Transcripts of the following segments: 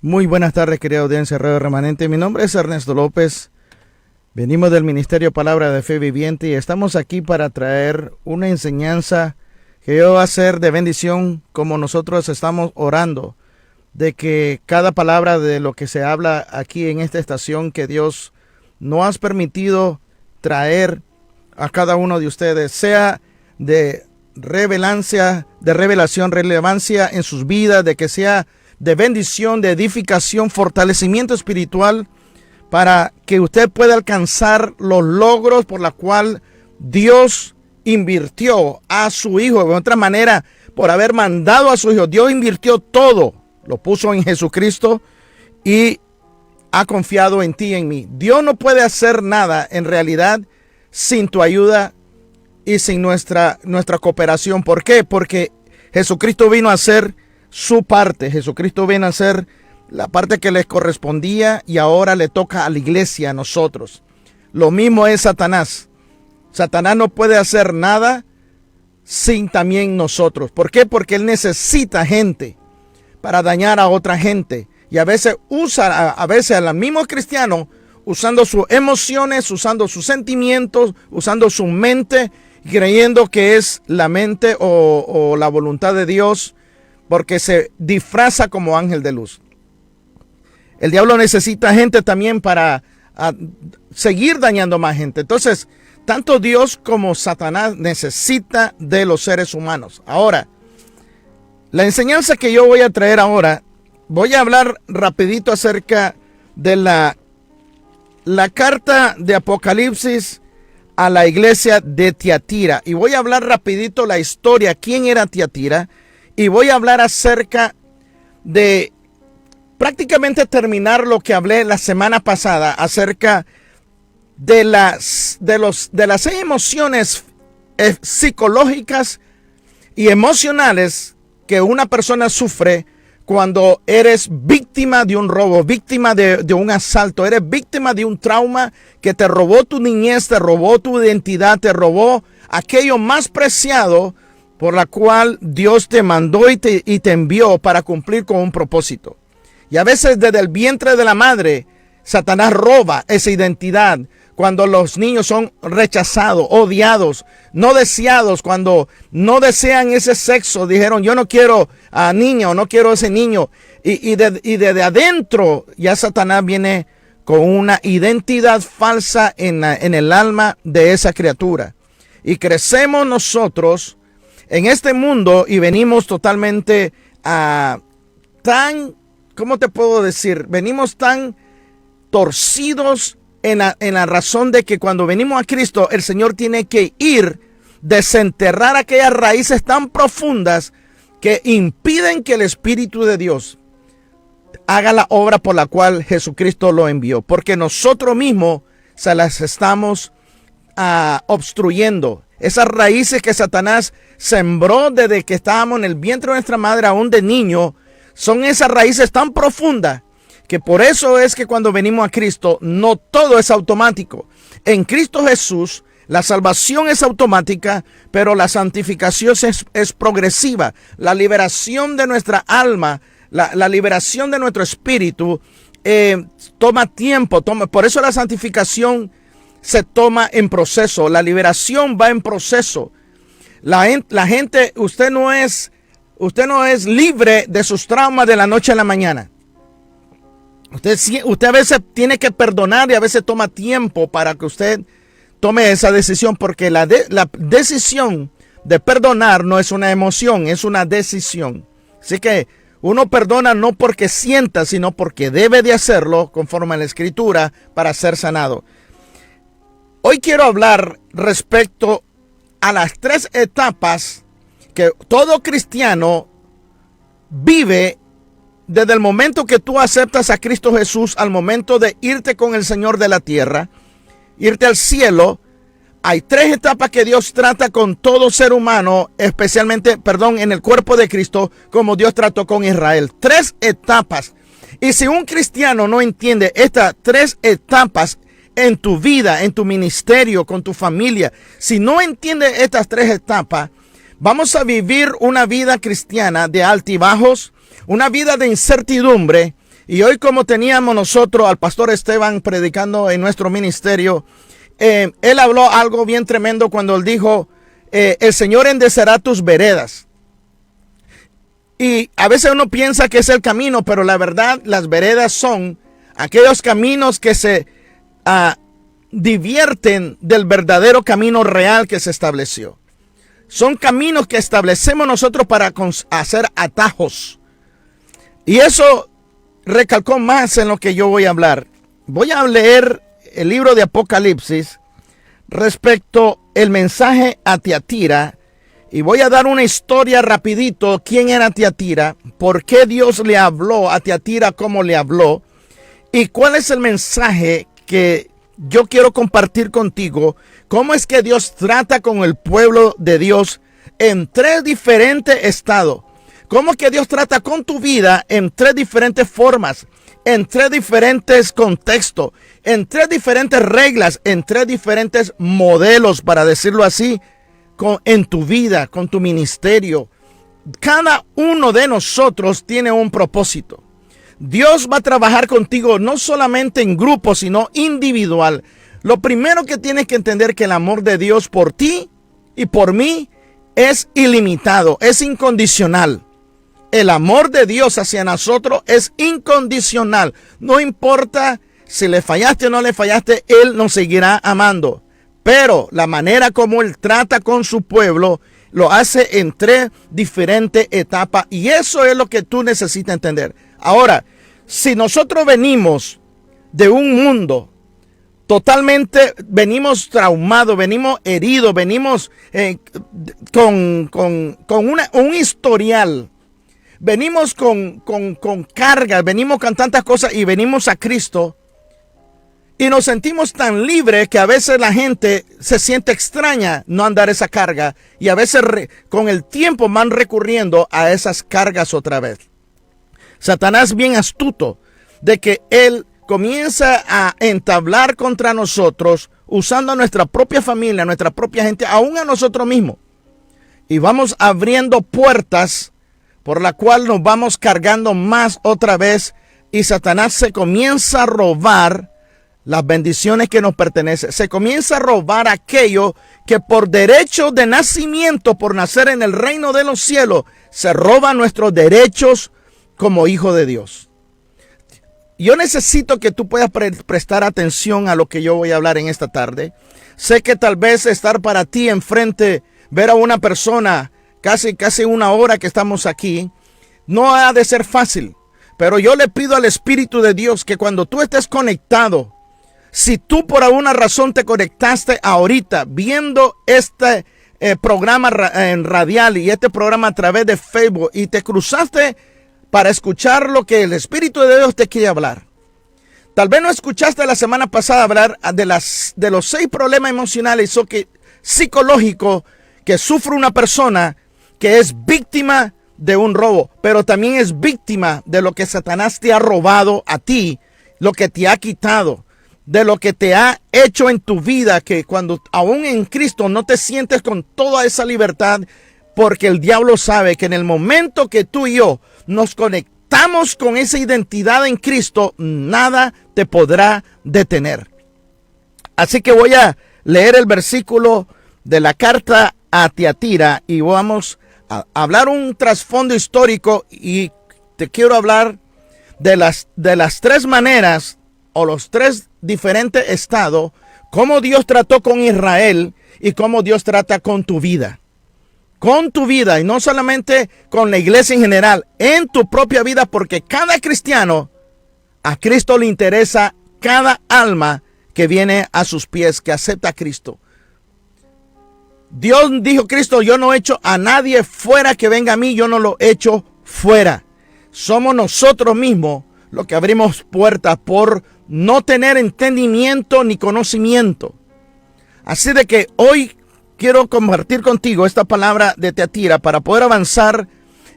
Muy buenas tardes, querida audiencia Radio Remanente. Mi nombre es Ernesto López. Venimos del Ministerio Palabra de Fe Viviente y estamos aquí para traer una enseñanza que va a ser de bendición, como nosotros estamos orando, de que cada palabra de lo que se habla aquí en esta estación que Dios nos ha permitido traer a cada uno de ustedes, sea de relevancia en sus vidas, de que sea de bendición, de edificación, fortalecimiento espiritual, para que usted pueda alcanzar los logros por la cual Dios invirtió a su Hijo. De otra manera, por haber mandado a su Hijo, Dios invirtió todo, lo puso en Jesucristo y ha confiado en ti y en mí. Dios no puede hacer nada en realidad sin tu ayuda y sin nuestra cooperación. ¿Por qué? Porque Jesucristo vino a hacer su parte. Jesucristo vino a hacer la parte que les correspondía y ahora le toca a la iglesia, a nosotros. Lo mismo es Satanás. Satanás no puede hacer nada sin también nosotros. ¿Por qué? Porque él necesita gente para dañar a otra gente. Y a veces usa a los mismos cristianos usando sus emociones, usando sus sentimientos, usando su mente, creyendo que es la mente o la voluntad de Dios, porque se disfraza como ángel de luz. El diablo necesita gente también para seguir dañando más gente. Entonces, tanto Dios como Satanás necesita de los seres humanos. Ahora, la enseñanza que yo voy a traer ahora, voy a hablar rapidito acerca de la carta de Apocalipsis a la iglesia de Tiatira. Y voy a hablar rapidito la historia, quién era Tiatira. Y voy a hablar acerca de prácticamente terminar lo que hablé la semana pasada acerca de las 6 emociones psicológicas y emocionales que una persona sufre cuando eres víctima de un robo, víctima de un asalto, eres víctima de un trauma que te robó tu niñez, te robó tu identidad, te robó aquello más preciado por la cual Dios te mandó y te envió para cumplir con un propósito. Y a veces desde el vientre de la madre, Satanás roba esa identidad. Cuando los niños son rechazados, odiados, no deseados, cuando no desean ese sexo, dijeron yo no quiero a niña o no quiero a ese niño. Y desde adentro ya Satanás viene con una identidad falsa en el alma de esa criatura. Y crecemos nosotros en este mundo y venimos totalmente ¿cómo te puedo decir? Venimos tan torcidos en la razón de que cuando venimos a Cristo, el Señor tiene que desenterrar aquellas raíces tan profundas que impiden que el Espíritu de Dios haga la obra por la cual Jesucristo lo envió. Porque nosotros mismos se las estamos obstruyendo. Esas raíces que Satanás sembró desde que estábamos en el vientre de nuestra madre, aún de niño, son esas raíces tan profundas que por eso es que cuando venimos a Cristo no todo es automático. En Cristo Jesús la salvación es automática, pero la santificación es progresiva. La liberación de nuestra alma, la liberación de nuestro espíritu toma tiempo. Por eso la santificación se toma en proceso. La liberación va en proceso. La gente, usted no es libre de sus traumas de la noche a la mañana. Usted a veces tiene que perdonar y a veces toma tiempo para que usted tome esa decisión, porque la decisión de perdonar no es una emoción, es una decisión. Así que uno perdona no porque sienta, sino porque debe de hacerlo conforme a la Escritura para ser sanado. Hoy quiero hablar respecto a las 3 etapas que todo cristiano vive desde el momento que tú aceptas a Cristo Jesús al momento de irte con el Señor de la tierra, irte al cielo. Hay 3 etapas que Dios trata con todo ser humano, especialmente, en el cuerpo de Cristo, como Dios trató con Israel. 3 etapas. Y si un cristiano no entiende estas 3 etapas en tu vida, en tu ministerio, con tu familia, si no entiende estas 3 etapas, vamos a vivir una vida cristiana de altibajos, una vida de incertidumbre, Y hoy, como teníamos nosotros al pastor Esteban predicando en nuestro ministerio, él habló algo bien tremendo cuando él dijo, el Señor enderezará tus veredas. Y a veces uno piensa que es el camino, pero la verdad, las veredas son aquellos caminos que se divierten del verdadero camino real que se estableció. Son caminos que establecemos nosotros para hacer atajos. Y eso recalcó más en lo que yo voy a hablar. Voy a leer el libro de Apocalipsis respecto al mensaje a Tiatira. Y voy a dar una historia rapidito. ¿Quién era Tiatira? ¿Por qué Dios le habló a Tiatira como le habló? ¿Y cuál es el mensaje que yo quiero compartir contigo? ¿Cómo es que Dios trata con el pueblo de Dios en tres diferentes estados? ¿Cómo es que Dios trata con tu vida en tres diferentes formas? En tres diferentes contextos, en tres diferentes reglas, en tres diferentes modelos, para decirlo así, en tu vida, con tu ministerio. Cada uno de nosotros tiene un propósito. Dios va a trabajar contigo no solamente en grupo, sino individual. Lo primero que tienes que entender es que el amor de Dios por ti y por mí es ilimitado, es incondicional. El amor de Dios hacia nosotros es incondicional. No importa si le fallaste o no le fallaste, Él nos seguirá amando. Pero la manera como Él trata con su pueblo lo hace en tres diferentes etapas. Y eso es lo que tú necesitas entender. Ahora, si nosotros venimos de un mundo totalmente, venimos traumados, venimos heridos, venimos con un historial, venimos con cargas, venimos con tantas cosas y venimos a Cristo y nos sentimos tan libres que a veces la gente se siente extraña no andar esa carga y a veces con el tiempo van recurriendo a esas cargas otra vez. Satanás bien astuto de que él comienza a entablar contra nosotros usando a nuestra propia familia, a nuestra propia gente, aún a nosotros mismos. Y vamos abriendo puertas por la cual nos vamos cargando más otra vez y Satanás se comienza a robar las bendiciones que nos pertenecen. Se comienza a robar aquello que por derecho de nacimiento, por nacer en el reino de los cielos, se roba nuestros derechos como hijo de Dios. Yo necesito que tú puedas prestar atención a lo que yo voy a hablar en esta tarde. Sé que tal vez estar para ti enfrente, ver a una persona casi una hora que estamos aquí, no ha de ser fácil. Pero yo le pido al Espíritu de Dios que cuando tú estés conectado, si tú por alguna razón te conectaste ahorita viendo este programa en radial y este programa a través de Facebook y te cruzaste para escuchar lo que el Espíritu de Dios te quiere hablar. Tal vez no escuchaste la semana pasada hablar de los 6 problemas emocionales o psicológicos que sufre una persona que es víctima de un robo, pero también es víctima de lo que Satanás te ha robado a ti, lo que te ha quitado, de lo que te ha hecho en tu vida, que cuando aún en Cristo no te sientes con toda esa libertad, porque el diablo sabe que en el momento que tú y yo nos conectamos con esa identidad en Cristo, nada te podrá detener. Así que voy a leer el versículo de la carta a Tiatira y vamos a hablar un trasfondo histórico y te quiero hablar de las 3 maneras o los 3 diferentes estados, cómo Dios trató con Israel y cómo Dios trata con tu vida. Con tu vida y no solamente con la iglesia en general, en tu propia vida, porque cada cristiano, a Cristo le interesa cada alma que viene a sus pies, que acepta a Cristo. Dios dijo, Cristo, yo no echo a nadie fuera que venga a mí, yo no lo echo fuera. Somos nosotros mismos los que abrimos puertas por no tener entendimiento ni conocimiento. Así de que hoy quiero compartir contigo esta palabra de Tiatira para poder avanzar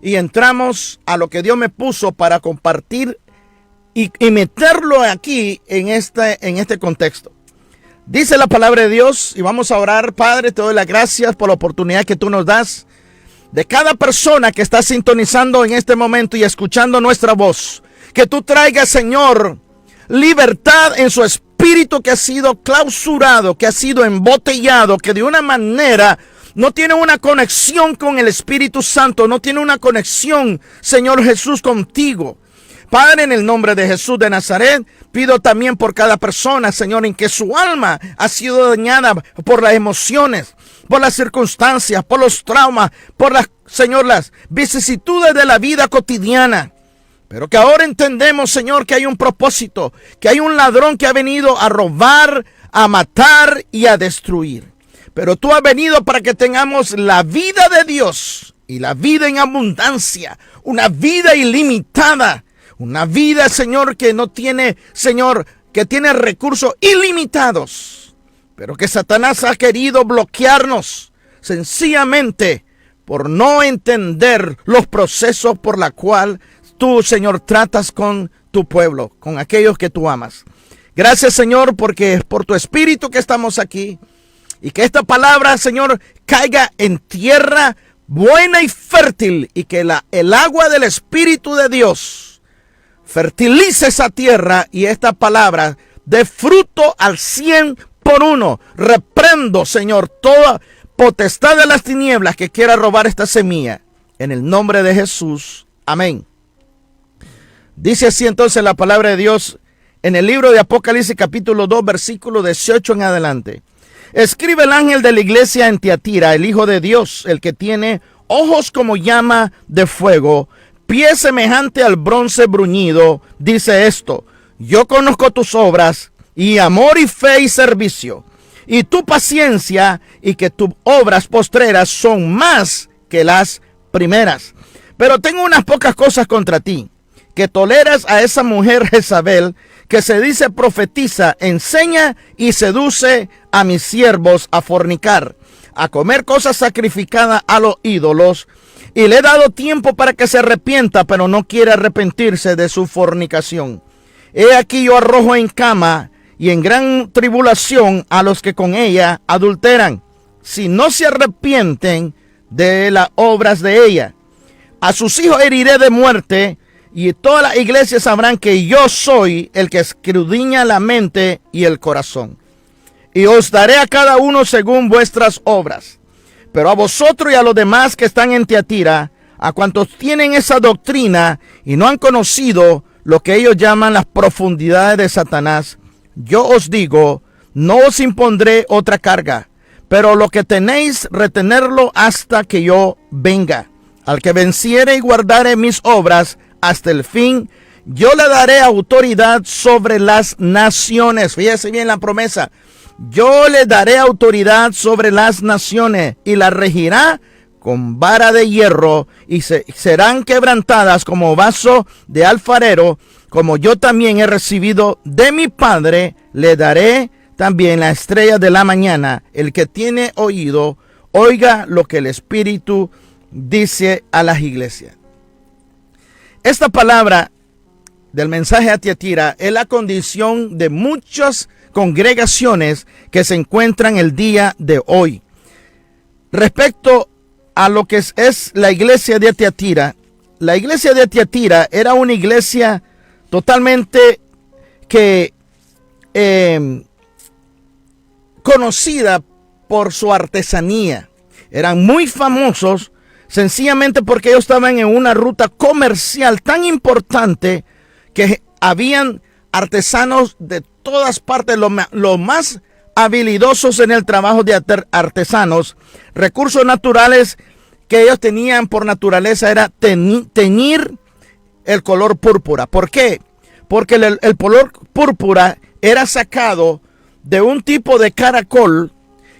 y entramos a lo que Dios me puso para compartir y meterlo aquí en este contexto. Dice la palabra de Dios y vamos a orar. Padre, te doy las gracias por la oportunidad que tú nos das de cada persona que está sintonizando en este momento y escuchando nuestra voz. Que tú traigas, Señor, libertad en su espíritu que ha sido clausurado, que ha sido embotellado, que de una manera no tiene una conexión con el Espíritu Santo, no tiene una conexión, Señor Jesús, contigo. Padre, en el nombre de Jesús de Nazaret, pido también por cada persona, Señor, en que su alma ha sido dañada por las emociones, por las circunstancias, por los traumas, por Señor, las vicisitudes de la vida cotidiana. Pero que ahora entendemos, Señor, que hay un propósito, que hay un ladrón que ha venido a robar, a matar y a destruir. Pero tú has venido para que tengamos la vida de Dios y la vida en abundancia, una vida ilimitada, una vida, Señor, que no tiene, Señor, que tiene recursos ilimitados. Pero que Satanás ha querido bloquearnos sencillamente por no entender los procesos por los cuales tú, Señor, tratas con tu pueblo, con aquellos que tú amas. Gracias, Señor, porque es por tu espíritu que estamos aquí. Y que esta palabra, Señor, caiga en tierra buena y fértil. Y que el agua del Espíritu de Dios fertilice esa tierra. Y esta palabra dé fruto al 100%. Reprendo, Señor, toda potestad de las tinieblas que quiera robar esta semilla. En el nombre de Jesús. Amén. Dice así entonces la palabra de Dios en el libro de Apocalipsis capítulo 2 versículo 18 en adelante. Escribe el ángel de la iglesia en Tiatira, el Hijo de Dios, el que tiene ojos como llama de fuego, pie semejante al bronce bruñido, dice esto: yo conozco tus obras y amor y fe y servicio, y tu paciencia, y que tus obras postreras son más que las primeras. Pero tengo unas pocas cosas contra ti, que toleras a esa mujer Jezabel, que se dice profetiza, enseña y seduce a mis siervos a fornicar, a comer cosas sacrificadas a los ídolos, y le he dado tiempo para que se arrepienta, pero no quiere arrepentirse de su fornicación. He aquí yo arrojo en cama y en gran tribulación a los que con ella adulteran, si no se arrepienten de las obras de ella. A sus hijos heriré de muerte, y todas las iglesias sabrán que yo soy el que escudriña la mente y el corazón. Y os daré a cada uno según vuestras obras. Pero a vosotros y a los demás que están en Tiatira, a cuantos tienen esa doctrina y no han conocido lo que ellos llaman las profundidades de Satanás, yo os digo, no os impondré otra carga, pero lo que tenéis, retenerlo hasta que yo venga. Al que venciere y guardare mis obras hasta el fin, yo le daré autoridad sobre las naciones. Fíjese bien la promesa. Yo le daré autoridad sobre las naciones y las regirá con vara de hierro, y serán quebrantadas como vaso de alfarero, como yo también he recibido de mi Padre. Le daré también la estrella de la mañana. El que tiene oído, oiga lo que el Espíritu dice a las iglesias. Esta palabra del mensaje a Tiatira es la condición de muchas congregaciones que se encuentran el día de hoy. Respecto a lo que es la iglesia de Tiatira, la iglesia de Tiatira era una iglesia totalmente conocida por su artesanía. Eran muy famosos sencillamente porque ellos estaban en una ruta comercial tan importante que habían artesanos de todas partes, los más habilidosos en el trabajo de artesanos. Recursos naturales que ellos tenían por naturaleza era teñir el color púrpura. ¿Por qué? Porque el color púrpura era sacado de un tipo de caracol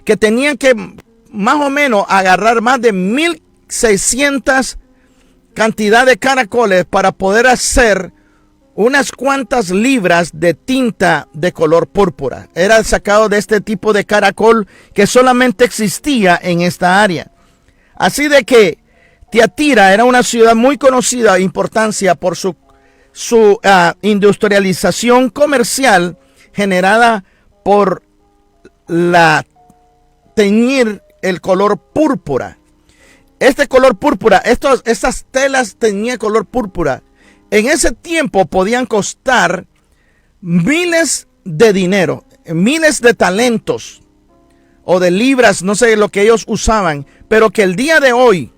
que tenían que más o menos agarrar más de 1,600 cantidad de caracoles para poder hacer unas cuantas libras de tinta de color púrpura. Era sacado de este tipo de caracol que solamente existía en esta área. Así de que Tiatira era una ciudad muy conocida e importancia por su industrialización comercial generada por la teñir el color púrpura. Este color púrpura, estas telas teñían color púrpura, en ese tiempo podían costar miles de dinero, miles de talentos o de libras, no sé lo que ellos usaban, pero que el día de hoy,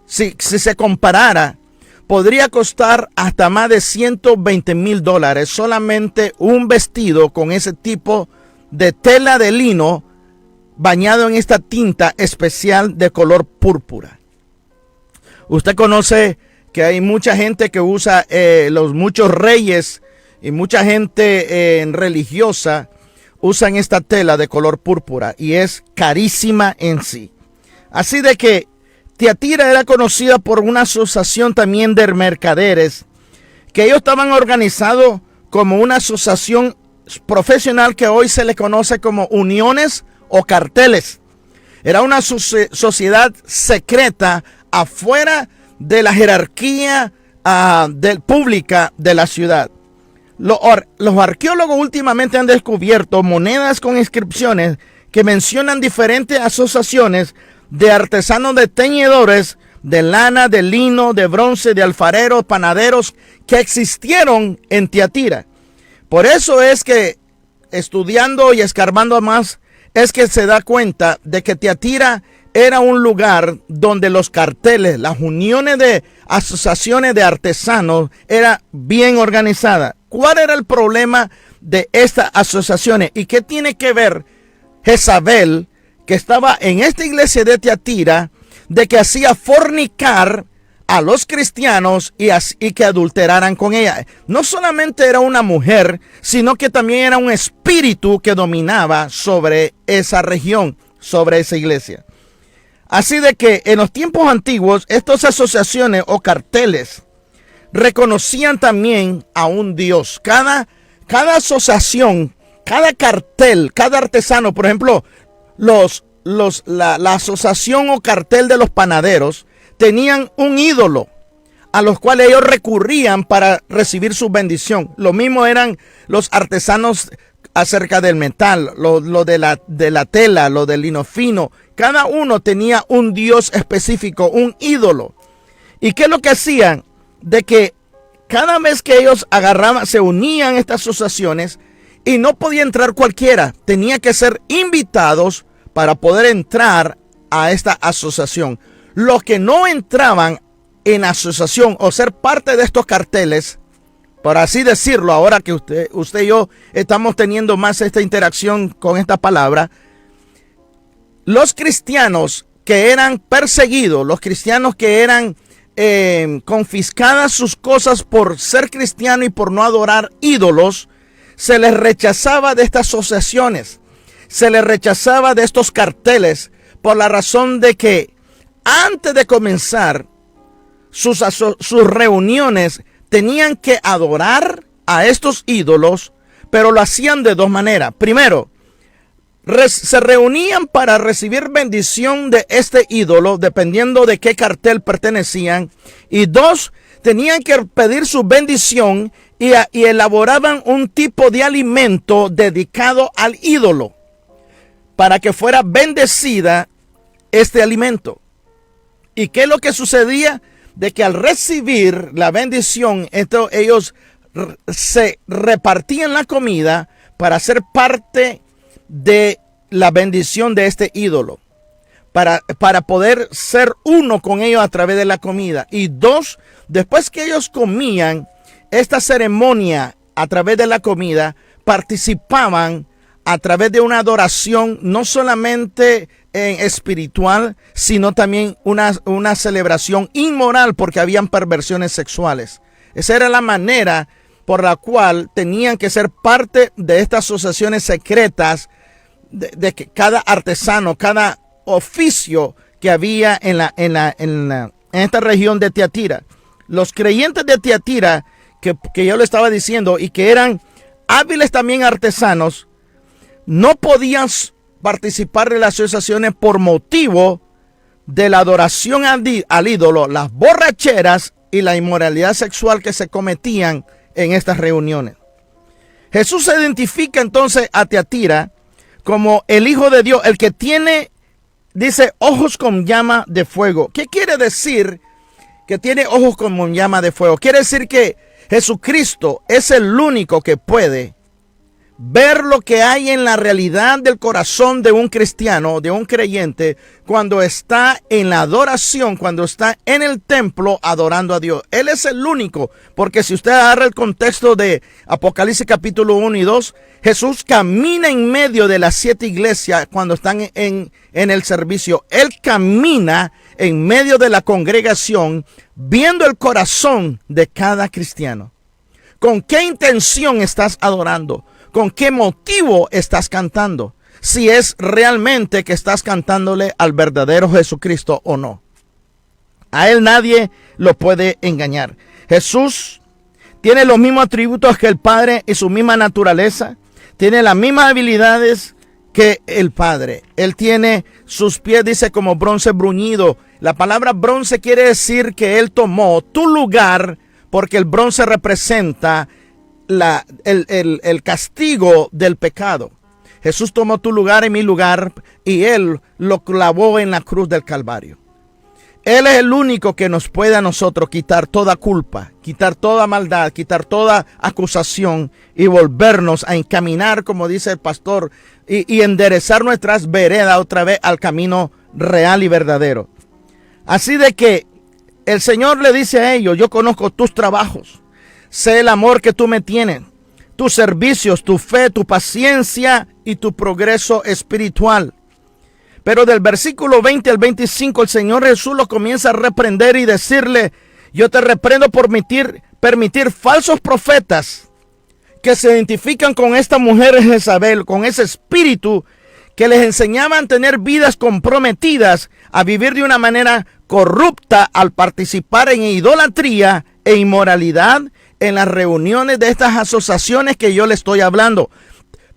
si se comparara, podría costar hasta más de $120,000 solamente un vestido con ese tipo de tela de lino bañado en esta tinta especial de color púrpura. Usted conoce que hay mucha gente que usa, muchos reyes y mucha gente religiosa usan esta tela de color púrpura y es carísima en sí. Así de que Tiatira era conocida por una asociación también de mercaderes, que ellos estaban organizados como una asociación profesional que hoy se le conoce como uniones o carteles. Era una sociedad secreta afuera de la jerarquía pública de la ciudad. Los arqueólogos últimamente han descubierto monedas con inscripciones que mencionan diferentes asociaciones de artesanos de teñidores, de lana, de lino, de bronce, de alfareros, panaderos que existieron en Tiatira. Por eso es que estudiando y escarbando más, es que se da cuenta de que Tiatira era un lugar donde los carteles, las uniones de asociaciones de artesanos, era bien organizada. ¿Cuál era el problema de estas asociaciones? ¿Y qué tiene que ver Jezabel, que estaba en esta iglesia de Tiatira, de que hacía fornicar a los cristianos y que adulteraran con ella? No solamente era una mujer, sino que también era un espíritu que dominaba sobre esa región, sobre esa iglesia. Así de que en los tiempos antiguos, estas asociaciones o carteles reconocían también a un dios. Cada asociación, cada cartel, cada artesano, por ejemplo, la asociación o cartel de los panaderos tenían un ídolo a los cuales ellos recurrían para recibir su bendición. Lo mismo eran los artesanos acerca del metal, lo de la tela, lo del lino fino. Cada uno tenía un dios específico, un ídolo. ¿Y qué es lo que hacían? De que cada vez que ellos agarraban, se unían estas asociaciones y no podía entrar cualquiera. Tenía que ser invitados para poder entrar a esta asociación. Los que no entraban en asociación o ser parte de estos carteles, por así decirlo, ahora que usted y yo estamos teniendo más esta interacción con esta palabra, los cristianos que eran perseguidos, los cristianos que eran confiscadas sus cosas por ser cristiano y por no adorar ídolos, se les rechazaba de estas asociaciones, se les rechazaba de estos carteles por la razón de que antes de comenzar sus reuniones tenían que adorar a estos ídolos, pero lo hacían de dos maneras. Primero, se reunían para recibir bendición de este ídolo, dependiendo de qué cartel pertenecían. Y dos, tenían que pedir su bendición y elaboraban un tipo de alimento dedicado al ídolo para que fuera bendecida este alimento. ¿Y qué es lo que sucedía? De que al recibir la bendición, ellos se repartían la comida para ser parte de la bendición de este ídolo, para poder ser uno con ellos a través de la comida. Y dos, después que ellos comían esta ceremonia a través de la comida, participaban a través de una adoración no solamente espiritual, sino también una celebración inmoral, porque habían perversiones sexuales. Esa era la manera por la cual tenían que ser parte de estas asociaciones secretas de que cada artesano, cada oficio que había en esta región de Tiatira. Los creyentes de Tiatira, que yo le estaba diciendo, y que eran hábiles también artesanos, no podían participar de las asociaciones por motivo de la adoración al ídolo, las borracheras y la inmoralidad sexual que se cometían en estas reuniones. Jesús se identifica entonces a Tiatira como el Hijo de Dios, el que tiene, dice, ojos con llama de fuego. ¿Qué quiere decir que tiene ojos como llama de fuego. Quiere decir que Jesucristo es el único que puede ver lo que hay en la realidad del corazón de un cristiano, de un creyente, cuando está en la adoración, cuando está en el templo adorando a Dios. Él es el único, porque si usted agarra el contexto de Apocalipsis capítulo 1 y 2, Jesús camina en medio de las 7 iglesias cuando están en el servicio. Él camina en medio de la congregación, viendo el corazón de cada cristiano. ¿Con qué intención estás adorando? ¿Con qué motivo estás cantando? Si es realmente que estás cantándole al verdadero Jesucristo o no. A él nadie lo puede engañar. Jesús tiene los mismos atributos que el Padre y su misma naturaleza. Tiene las mismas habilidades que el Padre. Él tiene sus pies, dice, como bronce bruñido. La palabra bronce quiere decir que él tomó tu lugar, porque el bronce representa el castigo del pecado. Jesús tomó tu lugar y mi lugar y él lo clavó en la cruz del Calvario. Él es el único que nos puede a nosotros quitar toda culpa, quitar toda maldad, quitar toda acusación y volvernos a encaminar, como dice el pastor, y enderezar nuestras veredas otra vez al camino real y verdadero. Así de que el Señor le dice a ellos: yo conozco tus trabajos, sé el amor que tú me tienes, tus servicios, tu fe, tu paciencia y tu progreso espiritual. Pero del versículo 20 al 25 el Señor Jesús lo comienza a reprender y decirle: yo te reprendo por permitir falsos profetas que se identifican con esta mujer Jezabel, con ese espíritu que les enseñaban a tener vidas comprometidas, a vivir de una manera corrupta al participar en idolatría e inmoralidad en las reuniones de estas asociaciones que yo le estoy hablando.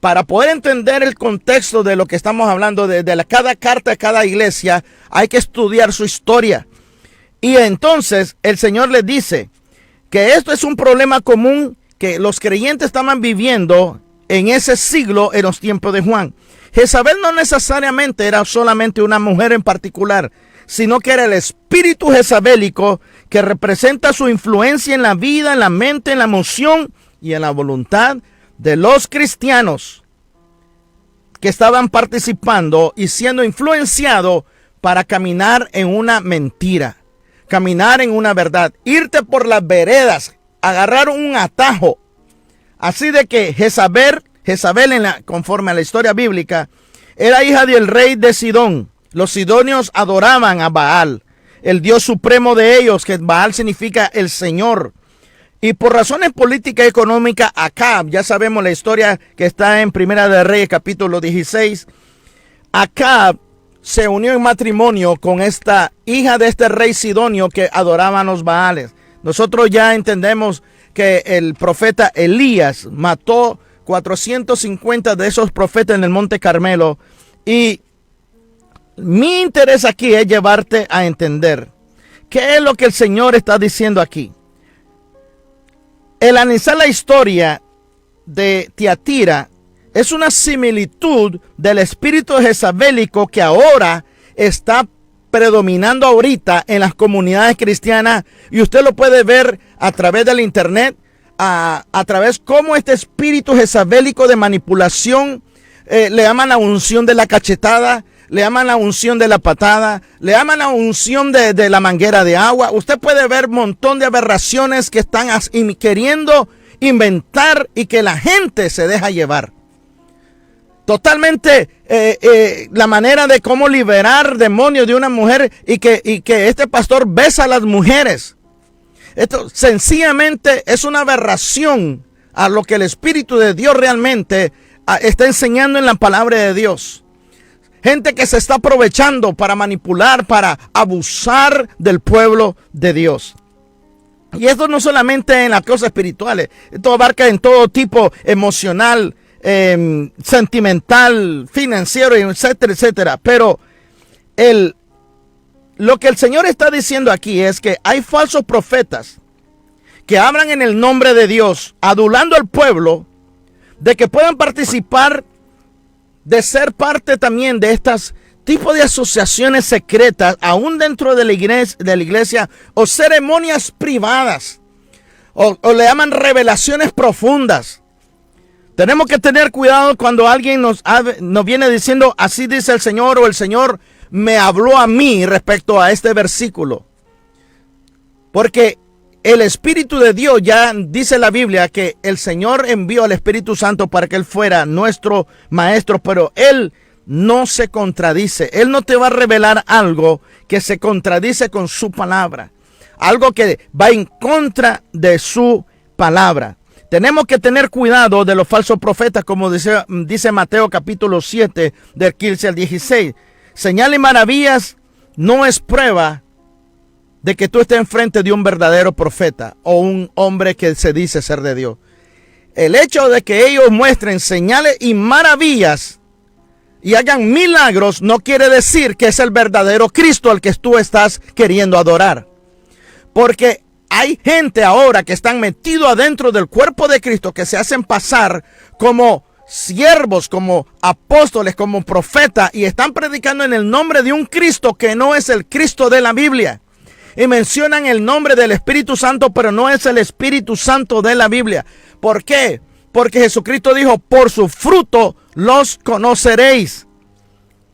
Para poder entender el contexto de lo que estamos hablando, cada carta de cada iglesia, hay que estudiar su historia. Y entonces el Señor les dice que esto es un problema común que los creyentes estaban viviendo en ese siglo, en los tiempos de Juan. Jezabel no necesariamente era solamente una mujer en particular, sino que era el espíritu jezabélico que representa su influencia en la vida, en la mente, en la emoción y en la voluntad de los cristianos que estaban participando y siendo influenciados para caminar en una mentira, caminar en una verdad, irte por las veredas, agarrar un atajo. Así de que Jezabel conforme a la historia bíblica, era hija del rey de Sidón. Los sidonios adoraban a Baal, el dios supremo de ellos, que Baal significa el Señor. Y por razones políticas y económicas, Acab, ya sabemos la historia que está en Primera de Reyes, capítulo 16. Acab se unió en matrimonio con esta hija de este rey sidonio que adoraba a los Baales. Nosotros ya entendemos que el profeta Elías mató 450 de esos profetas en el Monte Carmelo. Y mi interés aquí es llevarte a entender qué es lo que el Señor está diciendo aquí. El analizar la historia de Tiatira es una similitud del espíritu jezabélico que ahora está predominando ahorita en las comunidades cristianas, y usted lo puede ver a través del internet, a través cómo este espíritu jezabélico de manipulación le llaman la unción de la cachetada, le llaman la unción de la patada, le llaman la unción de la manguera de agua. Usted puede ver un montón de aberraciones que están queriendo inventar y que la gente se deja llevar. Totalmente la manera de cómo liberar demonios de una mujer y que este pastor besa a las mujeres. Esto sencillamente es una aberración a lo que el Espíritu de Dios realmente está enseñando en la palabra de Dios. Gente que se está aprovechando para manipular, para abusar del pueblo de Dios. Y esto no solamente en las cosas espirituales, esto abarca en todo tipo emocional, sentimental, financiero, etcétera, etcétera. Pero lo que el Señor está diciendo aquí es que hay falsos profetas que hablan en el nombre de Dios, adulando al pueblo, de que puedan participar, de ser parte también de estas tipo de asociaciones secretas, aún dentro de la iglesia, o ceremonias privadas, o le llaman revelaciones profundas. Tenemos que tener cuidado cuando alguien nos viene diciendo, así dice el Señor, o el Señor me habló a mí respecto a este versículo. Porque el Espíritu de Dios, ya dice la Biblia que el Señor envió al Espíritu Santo para que Él fuera nuestro maestro, pero Él no se contradice. Él no te va a revelar algo que se contradice con su palabra, algo que va en contra de su palabra. Tenemos que tener cuidado de los falsos profetas, como dice Mateo capítulo 7, del 15 al 16. Señales y maravillas no es prueba de que tú estés enfrente de un verdadero profeta o un hombre que se dice ser de Dios. El hecho de que ellos muestren señales y maravillas y hagan milagros no quiere decir que es el verdadero Cristo al que tú estás queriendo adorar. Porque hay gente ahora que están metidos adentro del cuerpo de Cristo, que se hacen pasar como siervos, como apóstoles, como profetas, y están predicando en el nombre de un Cristo que no es el Cristo de la Biblia. Y mencionan el nombre del Espíritu Santo, pero no es el Espíritu Santo de la Biblia. ¿Por qué? Porque Jesucristo dijo, por su fruto los conoceréis.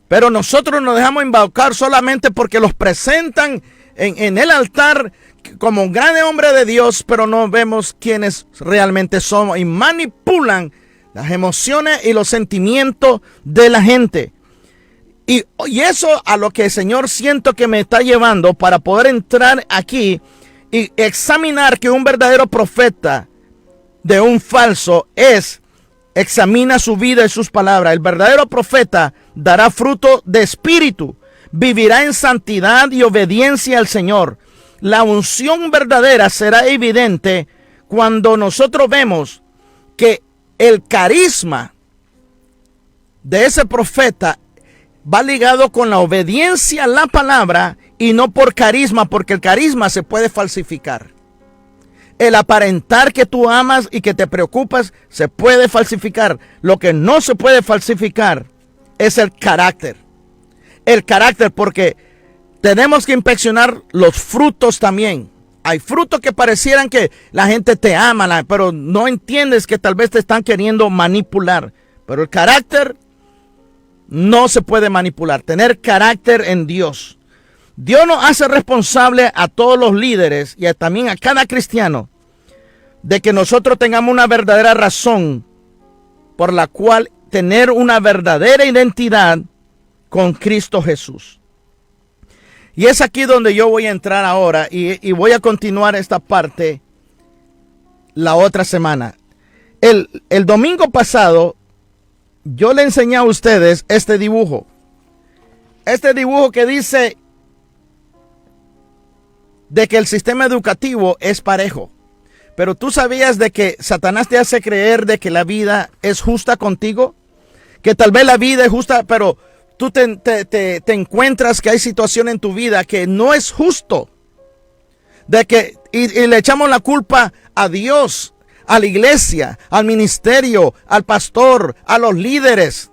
Pero nosotros nos dejamos embaucar solamente porque los presentan en el altar como un gran hombre de Dios, pero no vemos quiénes realmente somos y manipulan las emociones y los sentimientos de la gente. Y eso a lo que el Señor siento que me está llevando para poder entrar aquí y examinar que un verdadero profeta de un falso examina su vida y sus palabras. El verdadero profeta dará fruto de espíritu, vivirá en santidad y obediencia al Señor. La unción verdadera será evidente cuando nosotros vemos que el carisma de ese profeta va ligado con la obediencia a la palabra y no por carisma, porque el carisma se puede falsificar. El aparentar que tú amas y que te preocupas se puede falsificar. Lo que no se puede falsificar es el carácter. El carácter, porque tenemos que inspeccionar los frutos también. Hay frutos que parecieran que la gente te ama, pero no entiendes que tal vez te están queriendo manipular. Pero el carácter no se puede manipular. Tener carácter en Dios. Dios nos hace responsable a todos los líderes y también a cada cristiano de que nosotros tengamos una verdadera razón por la cual tener una verdadera identidad con Cristo Jesús. Y es aquí donde yo voy a entrar ahora y voy a continuar esta parte la otra semana. El domingo pasado yo le enseñé a ustedes este dibujo. Este dibujo que dice de que el sistema educativo es parejo. Pero tú sabías de que Satanás te hace creer de que la vida es justa contigo. Que tal vez la vida es justa, pero tú te encuentras que hay situaciones en tu vida que no es justo. De que, y le echamos la culpa a Dios, a la iglesia, al ministerio, al pastor, a los líderes.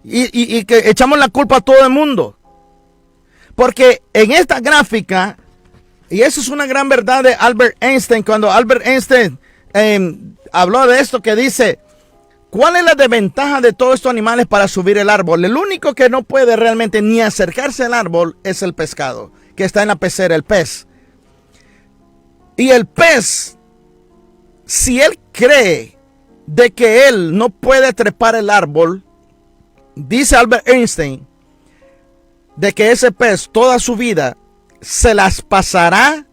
Y que echamos la culpa a todo el mundo. Porque en esta gráfica, y eso es una gran verdad de Albert Einstein, cuando Albert Einstein habló de esto, que dice, ¿cuál es la desventaja de todos estos animales para subir el árbol? El único que no puede realmente ni acercarse al árbol es el pescado, que está en la pecera, el pez. Y el pez, si él cree de que él no puede trepar el árbol, dice Albert Einstein, de que ese pez toda su vida se las pasará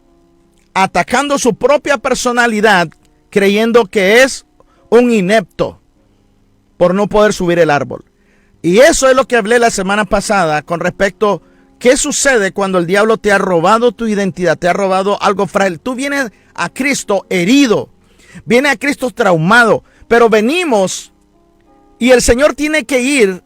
atacando su propia personalidad, creyendo que es un inepto por no poder subir el árbol. Y eso es lo que hablé la semana pasada con respecto a qué sucede cuando el diablo te ha robado tu identidad, te ha robado algo frágil. Tú vienes a Cristo herido, vienes a Cristo traumado, pero venimos y el Señor tiene que ir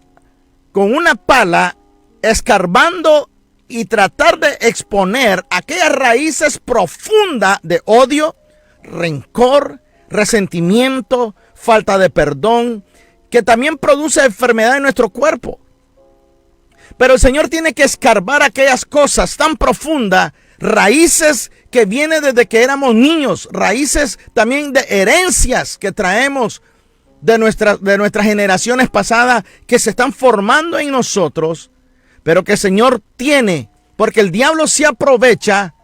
con una pala escarbando y tratar de exponer aquellas raíces profundas de odio, rencor, resentimiento, falta de perdón, que también produce enfermedad en nuestro cuerpo. Pero el Señor tiene que escarbar aquellas cosas tan profundas, raíces que vienen desde que éramos niños, raíces también de herencias que traemos de nuestras generaciones pasadas, que se están formando en nosotros, pero que el Señor tiene, porque el diablo se aprovecha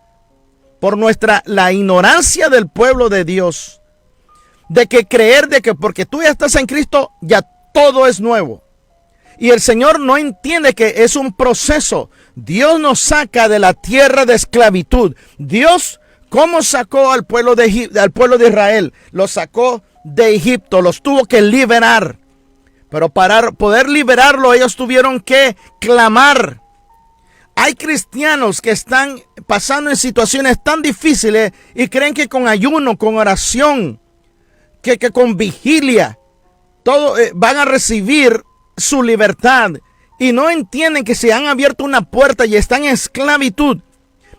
por la ignorancia del pueblo de Dios, de que creer de que porque tú ya estás en Cristo, ya todo es nuevo. Y el Señor no entiende que es un proceso. Dios nos saca de la tierra de esclavitud. Dios, ¿cómo sacó al pueblo de Israel? Los sacó de Egipto, los tuvo que liberar. Pero para poder liberarlo, ellos tuvieron que clamar. Hay cristianos que están pasando en situaciones tan difíciles y creen que con ayuno, con oración, que con vigilia, todo van a recibir su libertad, y no entienden que se han abierto una puerta y están en esclavitud,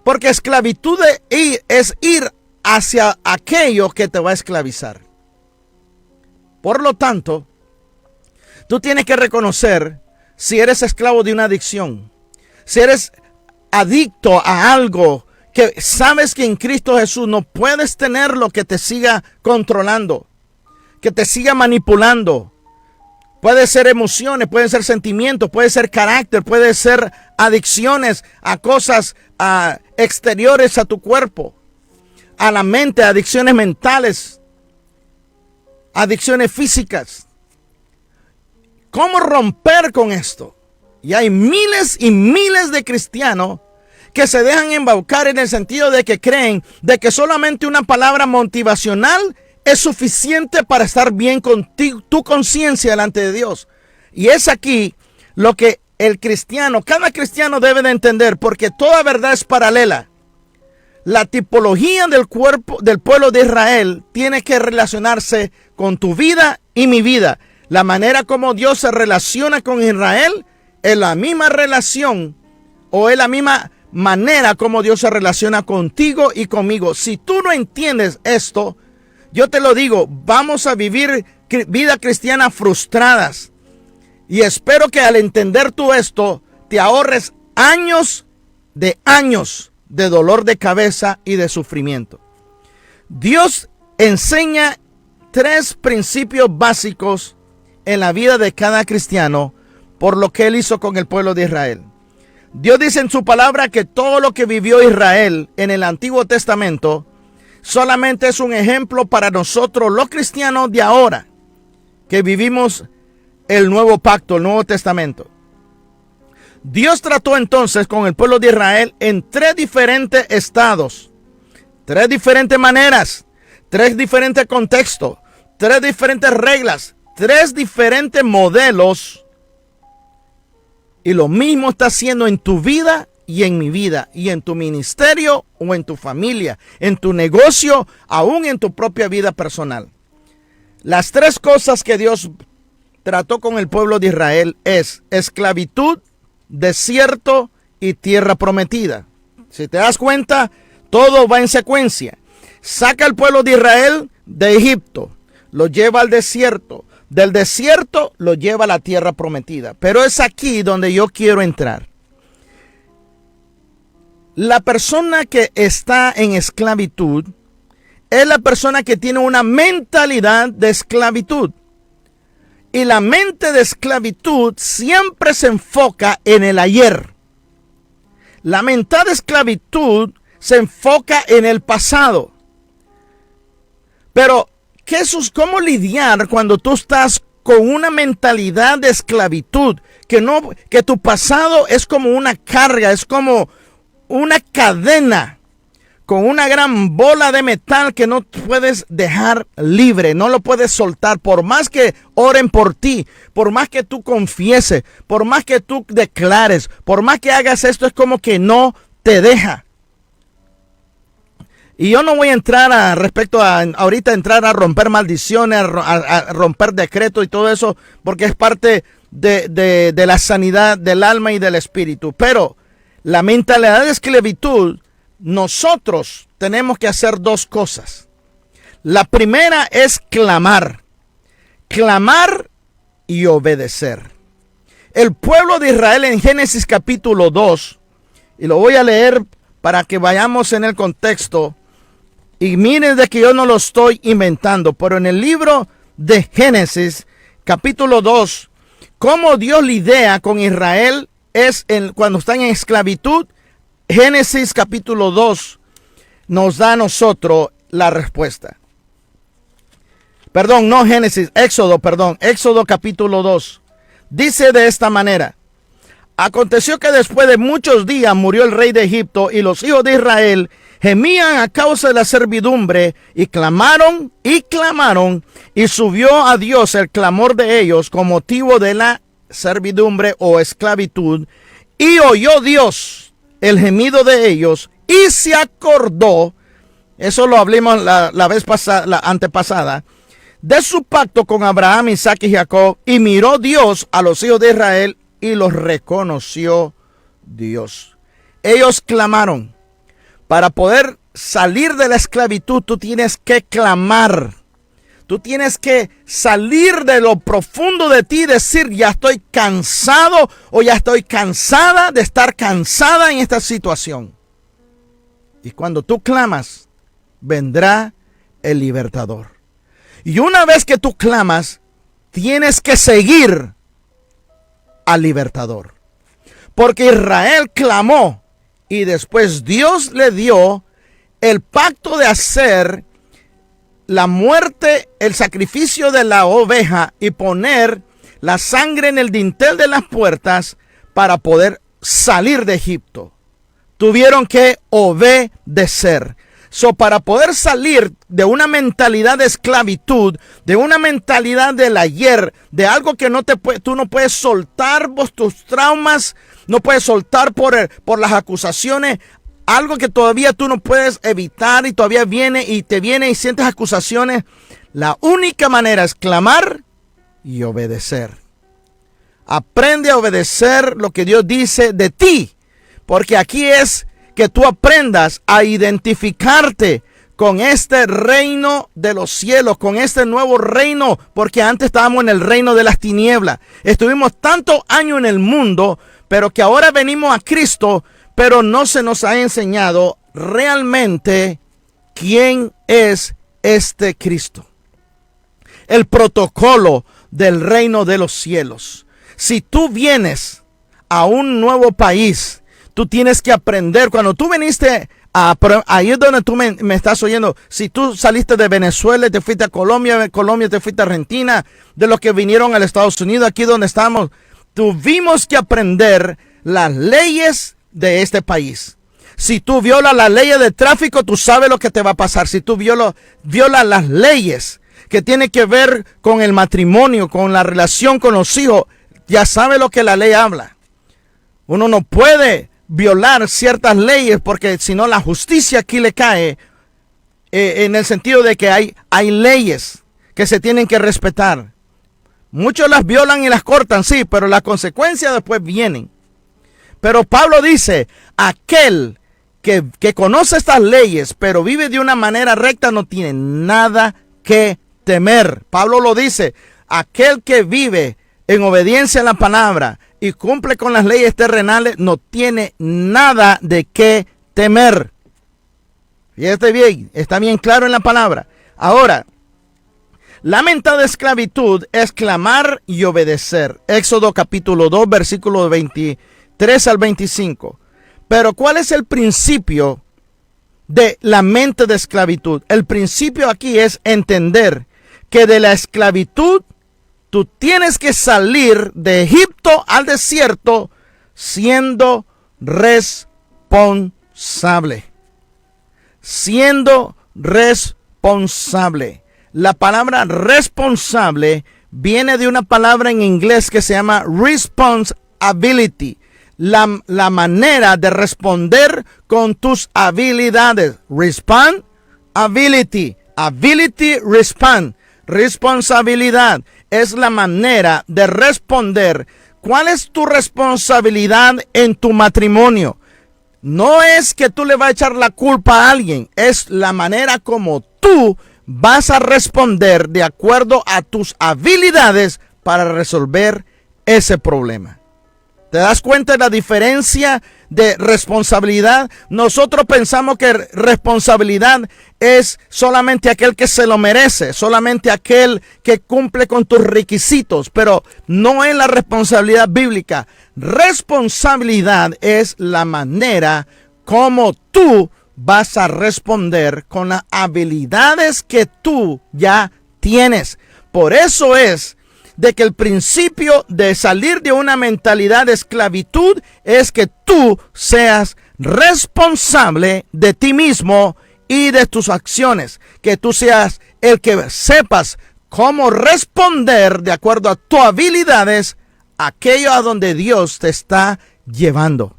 porque esclavitud es ir hacia aquello que te va a esclavizar. Por lo tanto, tú tienes que reconocer si eres esclavo de una adicción, si eres adicto a algo que sabes que en Cristo Jesús no puedes tener lo que te siga controlando, que te siga manipulando. Puede ser emociones, pueden ser sentimientos, puede ser carácter, puede ser adicciones a cosas exteriores a tu cuerpo, a la mente, adicciones mentales, adicciones físicas. ¿Cómo romper con esto? Y hay miles y miles de cristianos que se dejan embaucar en el sentido de que creen de que solamente una palabra motivacional es suficiente para estar bien con tu conciencia delante de Dios. Y es aquí lo que cada cristiano debe de entender, porque toda verdad es paralela. La tipología del cuerpo del pueblo de Israel tiene que relacionarse con tu vida y mi vida. La manera como Dios se relaciona con Israel es la misma relación, o es la misma manera como Dios se relaciona contigo y conmigo. Si tú no entiendes esto, yo te lo digo, vamos a vivir vida cristiana frustradas. Y espero que al entender tú esto, te ahorres años de dolor de cabeza y de sufrimiento. Dios enseña 3 principios básicos en la vida de cada cristiano por lo que Él hizo con el pueblo de Israel. Dios dice en su palabra que todo lo que vivió Israel en el Antiguo Testamento solamente es un ejemplo para nosotros los cristianos de ahora, que vivimos el nuevo pacto, el Nuevo Testamento. Dios trató entonces con el pueblo de Israel en 3 diferentes estados, 3 diferentes maneras, 3 diferentes contextos, 3 diferentes reglas, 3 diferentes modelos. Y lo mismo está haciendo en tu vida y en mi vida, y en tu ministerio o en tu familia, en tu negocio, aún en tu propia vida personal. Las 3 cosas que Dios trató con el pueblo de Israel es esclavitud, desierto y tierra prometida. Si te das cuenta, todo va en secuencia. Saca al pueblo de Israel de Egipto, lo lleva al desierto, del desierto lo lleva a la tierra prometida. Pero es aquí donde yo quiero entrar. La persona que está en esclavitud es la persona que tiene una mentalidad de esclavitud. Y la mente de esclavitud siempre se enfoca en el ayer. La mentalidad de esclavitud se enfoca en el pasado. Pero, ¿cómo lidiar cuando tú estás con una mentalidad de esclavitud? Que tu pasado es como una carga, es como una cadena con una gran bola de metal que no puedes dejar libre, no lo puedes soltar, por más que oren por ti, por más que tú confieses, por más que tú declares, por más que hagas esto, es como que no te deja. Y yo no voy a entrar ahorita entrar a romper maldiciones, a romper decretos y todo eso, porque es parte de la sanidad del alma y del espíritu. Pero la mentalidad de esclavitud, nosotros tenemos que hacer 2 cosas. La primera es clamar y obedecer. El pueblo de Israel en Génesis capítulo 2, y lo voy a leer para que vayamos en el contexto, y miren de que yo no lo estoy inventando, pero en el libro de Génesis capítulo 2, cómo Dios lidia con Israel es cuando están en esclavitud. Génesis capítulo 2 nos da a nosotros la respuesta. Perdón, no Génesis, Éxodo capítulo 2. Dice de esta manera: aconteció que después de muchos días murió el rey de Egipto, y los hijos de Israel gemían a causa de la servidumbre, y clamaron, y subió a Dios el clamor de ellos con motivo de la servidumbre o esclavitud, y oyó Dios el gemido de ellos, y se acordó, eso lo hablamos la vez pasada, la antepasada, de su pacto con Abraham, Isaac y Jacob, y miró Dios a los hijos de Israel y los reconoció Dios. Ellos clamaron. Para poder salir de la esclavitud, tú tienes que clamar. Tú tienes que salir de lo profundo de ti y decir: ya estoy cansado o ya estoy cansada de estar cansada en esta situación. Y cuando tú clamas, vendrá el libertador. Y una vez que tú clamas, tienes que seguir al libertador. Porque Israel clamó y después Dios le dio el pacto de hacer la muerte, el sacrificio de la oveja y poner la sangre en el dintel de las puertas para poder salir de Egipto. Tuvieron que obedecer. Para poder salir de una mentalidad de esclavitud, de una mentalidad del ayer, de algo que tú no puedes soltar por tus traumas, no puedes soltar por las acusaciones, algo que todavía tú no puedes evitar y todavía viene y sientes acusaciones. La única manera es clamar y obedecer. Aprende a obedecer lo que Dios dice de ti, porque aquí es que tú aprendas a identificarte con este reino de los cielos, con este nuevo reino, porque antes estábamos en el reino de las tinieblas. Estuvimos tantos años en el mundo, pero que ahora venimos a Cristo, pero no se nos ha enseñado realmente quién es este Cristo. El protocolo del reino de los cielos. Si tú vienes a un nuevo país, tú tienes que aprender. Cuando tú viniste, ahí es donde tú me estás oyendo. Si tú saliste de Venezuela y te fuiste a Colombia te fuiste a Argentina, de los que vinieron a los Estados Unidos, aquí donde estamos, tuvimos que aprender las leyes de este país. Si tú violas las leyes de tráfico, tú sabes lo que te va a pasar. Si tú violas las leyes que tienen que ver con el matrimonio, con la relación con los hijos, ya sabes lo que la ley habla. Uno no puede violar ciertas leyes porque si no la justicia aquí le cae, en el sentido de que hay leyes que se tienen que respetar. Muchos las violan y las cortan, sí, pero las consecuencias después vienen. Pero Pablo dice: aquel que conoce estas leyes pero vive de una manera recta no tiene nada que temer. Pablo lo dice: aquel que vive en obediencia a la palabra y cumple con las leyes terrenales no tiene nada de qué temer. Fíjate bien, está bien claro en la palabra. Ahora, la mentada esclavitud es clamar y obedecer. Éxodo capítulo 2, versículo 23 al 25. Pero ¿cuál es el principio de la mente de esclavitud? El principio aquí es entender que de la esclavitud tú tienes que salir de Egipto al desierto siendo responsable. Siendo responsable. La palabra responsable viene de una palabra en inglés que se llama responsibility. La manera de responder con tus habilidades. Responsability. Ability, respond. Responsabilidad es la manera de responder. ¿Cuál es tu responsabilidad en tu matrimonio? No es que tú le vas a echar la culpa a alguien, es la manera como tú vas a responder de acuerdo a tus habilidades para resolver ese problema. ¿Te das cuenta de la diferencia de responsabilidad? Nosotros pensamos que responsabilidad es solamente aquel que se lo merece, solamente aquel que cumple con tus requisitos, pero no es la responsabilidad bíblica. Responsabilidad es la manera como tú vas a responder con las habilidades que tú ya tienes. Por eso es de que el principio de salir de una mentalidad de esclavitud es que tú seas responsable de ti mismo y de tus acciones, que tú seas el que sepas cómo responder de acuerdo a tus habilidades aquello a donde Dios te está llevando.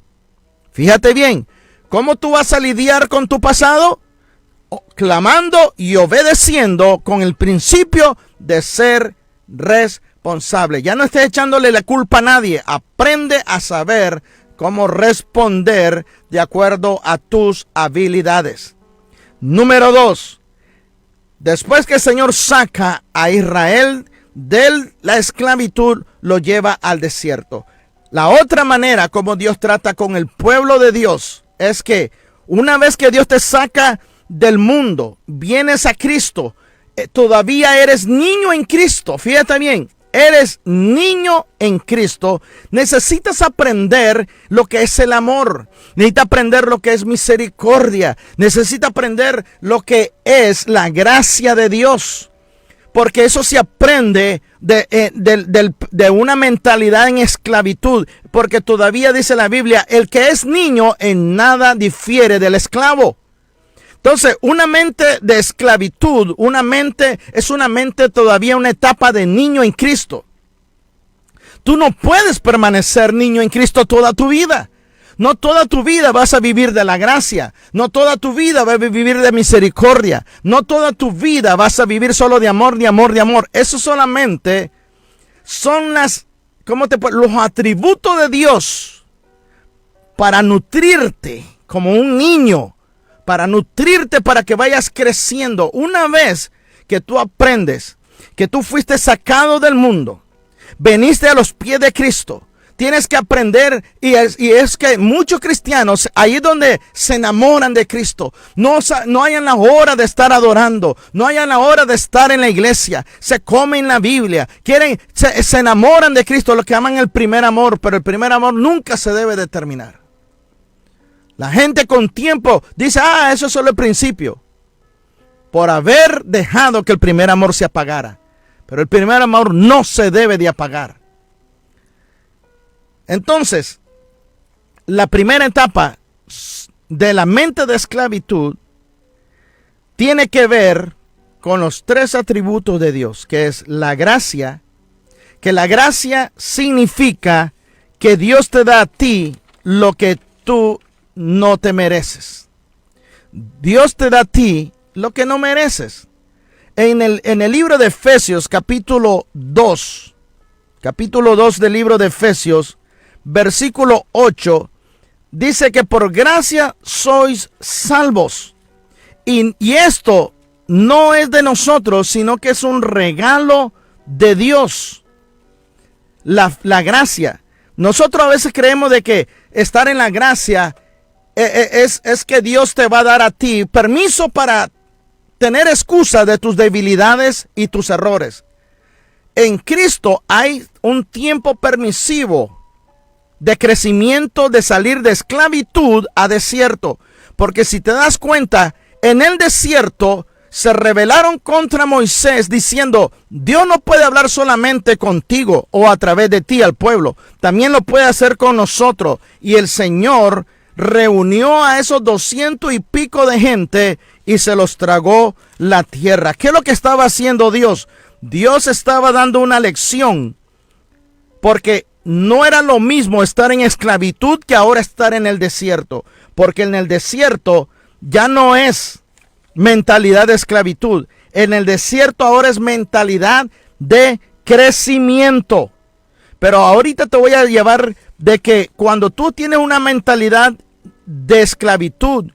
Fíjate bien, ¿cómo tú vas a lidiar con tu pasado? Clamando y obedeciendo con el principio de ser responsable. Ya no estés echándole la culpa a nadie. Aprende a saber cómo responder de acuerdo a tus habilidades. Número 2. Después que el Señor saca a Israel de la esclavitud, lo lleva al desierto. La otra manera como Dios trata con el pueblo de Dios es que una vez que Dios te saca del mundo, vienes a Cristo, todavía eres niño en Cristo. Fíjate bien, eres niño en Cristo. Necesitas aprender lo que es el amor. Necesitas aprender lo que es misericordia. Necesitas aprender lo que es la gracia de Dios. Porque eso se aprende de una mentalidad en esclavitud. Porque todavía dice la Biblia, el que es niño en nada difiere del esclavo. Entonces, una mente de esclavitud, es una mente todavía una etapa de niño en Cristo. Tú no puedes permanecer niño en Cristo toda tu vida. No toda tu vida vas a vivir de la gracia. No toda tu vida vas a vivir de misericordia. No toda tu vida vas a vivir solo de amor, de amor, de amor. Eso solamente son los atributos de Dios para nutrirte como un niño. Para nutrirte, para que vayas creciendo. Una vez que tú aprendes que tú fuiste sacado del mundo, veniste a los pies de Cristo, tienes que aprender, y es que muchos cristianos, ahí es donde se enamoran de Cristo, no hayan la hora de estar adorando, no hayan la hora de estar en la iglesia, se comen la Biblia, se enamoran de Cristo, lo que llaman el primer amor, pero el primer amor nunca se debe de terminar. La gente con tiempo dice, eso es solo el principio, por haber dejado que el primer amor se apagara. Pero el primer amor no se debe de apagar. Entonces, la primera etapa de la mente de esclavitud tiene que ver con los 3 atributos de Dios, que es la gracia, que la gracia significa que Dios te da a ti lo que tú no te mereces. Dios te da a ti lo que no mereces. En el libro de Efesios, capítulo 2 del libro de Efesios, versículo 8, dice que por gracia sois salvos. Y esto no es de nosotros, sino que es un regalo de Dios. La gracia. Nosotros a veces creemos de que estar en la gracia es que Dios te va a dar a ti permiso para tener excusa de tus debilidades y tus errores. En Cristo hay un tiempo permisivo de crecimiento, de salir de esclavitud a desierto. Porque si te das cuenta, en el desierto se rebelaron contra Moisés diciendo, Dios no puede hablar solamente contigo o a través de ti al pueblo, también lo puede hacer con nosotros. Y el Señor reunió a esos 200 y pico de gente y se los tragó la tierra. ¿Qué es lo que estaba haciendo Dios? Dios estaba dando una lección, porque no era lo mismo estar en esclavitud que ahora estar en el desierto, porque en el desierto ya no es mentalidad de esclavitud, en el desierto ahora es mentalidad de crecimiento. Pero ahorita te voy a llevar de que cuando tú tienes una mentalidad de esclavitud,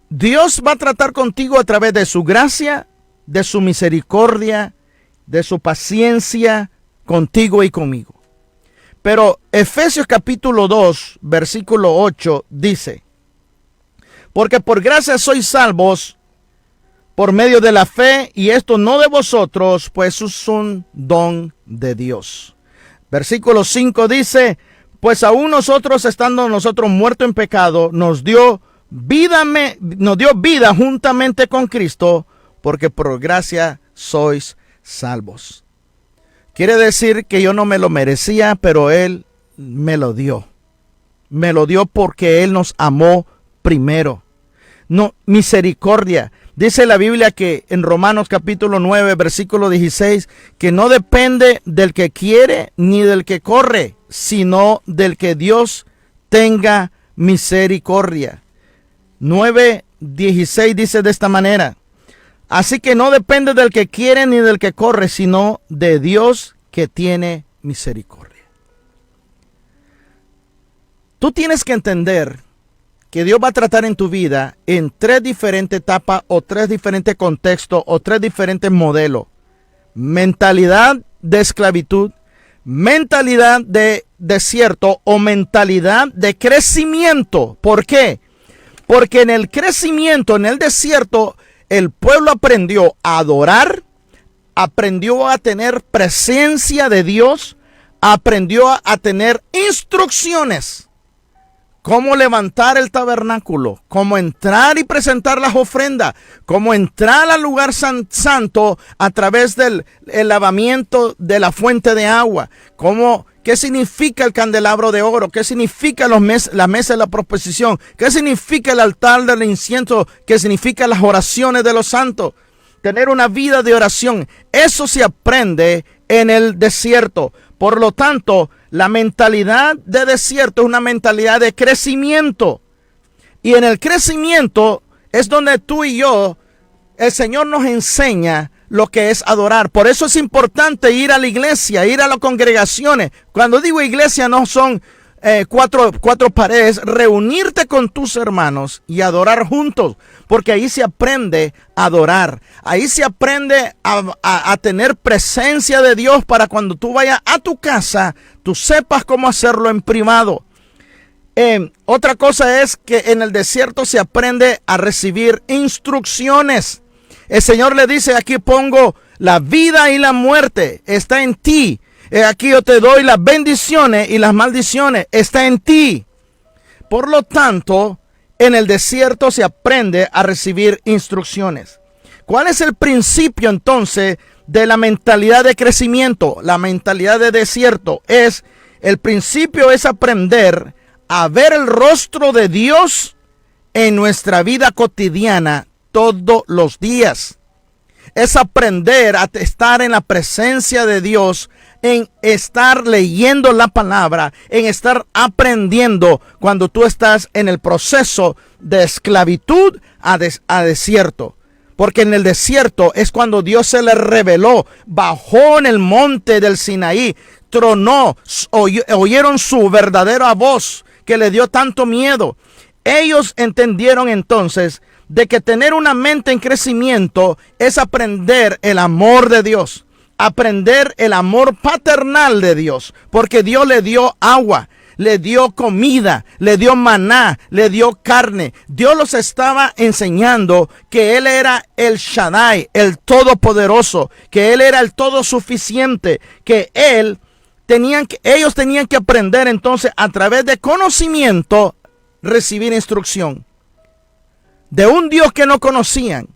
Dios va a tratar contigo a través de su gracia, de su misericordia, de su paciencia contigo y conmigo. Pero Efesios capítulo 2, versículo 8 dice: porque por gracia sois salvos por medio de la fe, y esto no de vosotros, pues es un don de Dios. Versículo 5 dice: pues aún nosotros, estando nosotros muertos en pecado, nos dio vida juntamente con Cristo, porque por gracia sois salvos. Quiere decir que yo no me lo merecía, pero Él me lo dio. Me lo dio porque Él nos amó primero. No, misericordia. Dice la Biblia que en Romanos capítulo 9, versículo 16, que no depende del que quiere ni del que corre, sino del que Dios tenga misericordia. 9:16 dice de esta manera: así que no depende del que quiere ni del que corre, sino de Dios que tiene misericordia. Tú tienes que entender que Dios va a tratar en tu vida en 3 diferentes etapas, o 3 diferentes contextos, o 3 diferentes modelos. Mentalidad de esclavitud, mentalidad de desierto o mentalidad de crecimiento. ¿Por qué? Porque en el crecimiento, en el desierto, el pueblo aprendió a adorar, aprendió a tener presencia de Dios, aprendió a tener instrucciones. Cómo levantar el tabernáculo, cómo entrar y presentar las ofrendas, cómo entrar al lugar santo a través del lavamiento de la fuente de agua, qué significa el candelabro de oro, qué significa la mesa de la proposición, qué significa el altar del incienso, qué significa las oraciones de los santos. Tener una vida de oración, eso se aprende en el desierto. Por lo tanto, la mentalidad de desierto es una mentalidad de crecimiento. Y en el crecimiento es donde tú y yo, el Señor nos enseña lo que es adorar. Por eso es importante ir a la iglesia, ir a las congregaciones. Cuando digo iglesia, no son cuatro paredes, reunirte con tus hermanos y adorar juntos, porque ahí se aprende a adorar, ahí se aprende a tener presencia de Dios, para cuando tú vayas a tu casa, tú sepas cómo hacerlo en privado. Otra cosa es que en el desierto se aprende a recibir instrucciones. El Señor le dice: aquí pongo la vida y la muerte, está en ti. Aquí yo te doy las bendiciones y las maldiciones, está en ti. Por lo tanto, en el desierto se aprende a recibir instrucciones. ¿Cuál es el principio entonces de la mentalidad de crecimiento? La mentalidad de desierto el principio es aprender a ver el rostro de Dios en nuestra vida cotidiana todos los días. Es aprender a estar en la presencia de Dios, en estar leyendo la palabra, en estar aprendiendo cuando tú estás en el proceso de esclavitud a desierto. Porque en el desierto es cuando Dios se le reveló, bajó en el monte del Sinaí, tronó, oyeron su verdadera voz que le dio tanto miedo. Ellos entendieron entonces de que tener una mente en crecimiento es aprender el amor de Dios, aprender el amor paternal de Dios, porque Dios le dio agua, le dio comida, le dio maná, le dio carne. Dios los estaba enseñando que Él era el Shaddai, el Todopoderoso, que Él era el Todo Suficiente, que ellos tenían que aprender entonces a través de conocimiento, recibir instrucción de un Dios que no conocían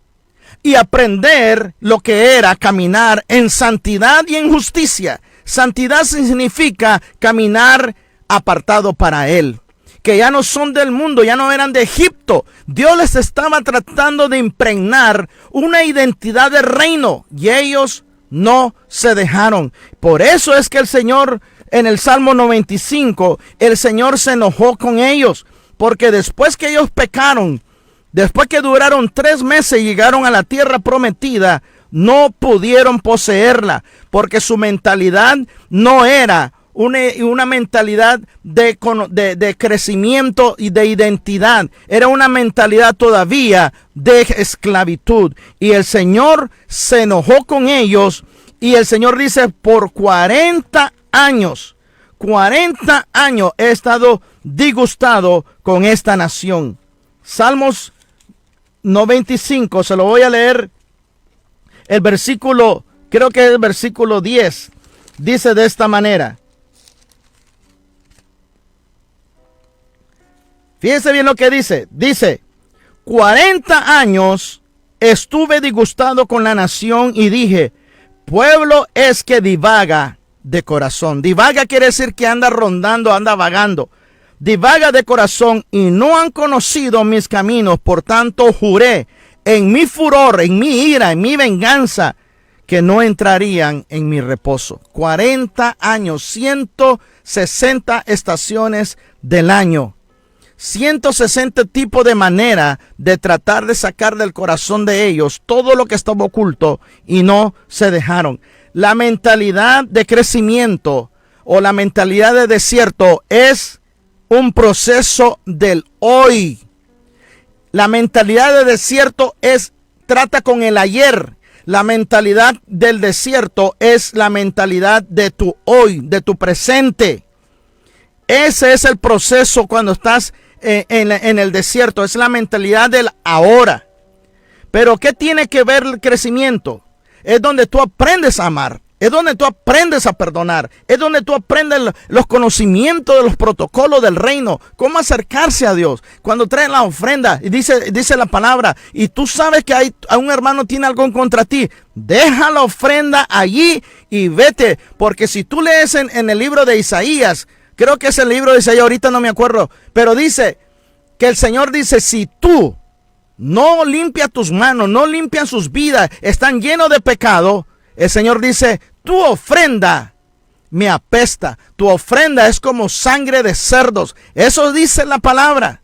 y aprender lo que era caminar en santidad y en justicia. Santidad significa caminar apartado para Él, que ya no son del mundo, ya no eran de Egipto. Dios les estaba tratando de impregnar una identidad de reino y ellos no se dejaron. Por eso es que el Señor, en el Salmo 95, el Señor se enojó con ellos, porque después que ellos pecaron, después que duraron 3 meses y llegaron a la tierra prometida, no pudieron poseerla, porque su mentalidad no era una mentalidad de crecimiento y de identidad. Era una mentalidad todavía de esclavitud. Y el Señor se enojó con ellos. Y el Señor dice: por 40 años 40 años he estado disgustado con esta nación. Salmos 95, se lo voy a leer. El versículo, creo que es el versículo 10, dice de esta manera. Fíjense bien lo que dice. Dice, 40 años estuve disgustado con la nación y dije, pueblo es que divaga de corazón. Divaga quiere decir que anda rondando, anda vagando. Divaga de corazón y no han conocido mis caminos. Por tanto juré en mi furor, en mi ira, en mi venganza, que no entrarían en mi reposo. 40 años, 160 estaciones del año. 160 tipos de manera de tratar de sacar del corazón de ellos todo lo que estaba oculto y no se dejaron. La mentalidad de crecimiento o la mentalidad de desierto es un proceso del hoy. La mentalidad de desierto trata con el ayer. La mentalidad del desierto es la mentalidad de tu hoy, de tu presente. Ese es el proceso cuando estás en el desierto. Es la mentalidad del ahora. Pero ¿qué tiene que ver el crecimiento? Es donde tú aprendes a amar. Es donde tú aprendes a perdonar. Es donde tú aprendes los conocimientos de los protocolos del reino. Cómo acercarse a Dios. Cuando traen la ofrenda y dice la palabra. Y tú sabes que a un hermano tiene algo en contra ti. Deja la ofrenda allí y vete. Porque si tú lees en el libro de Isaías. Creo que es el libro de Isaías. Ahorita no me acuerdo. Pero dice que el Señor dice. Si tú no limpias tus manos. No limpias sus vidas. Están llenos de pecado. El Señor dice. Tu ofrenda me apesta. Tu ofrenda es como sangre de cerdos. Eso dice la palabra.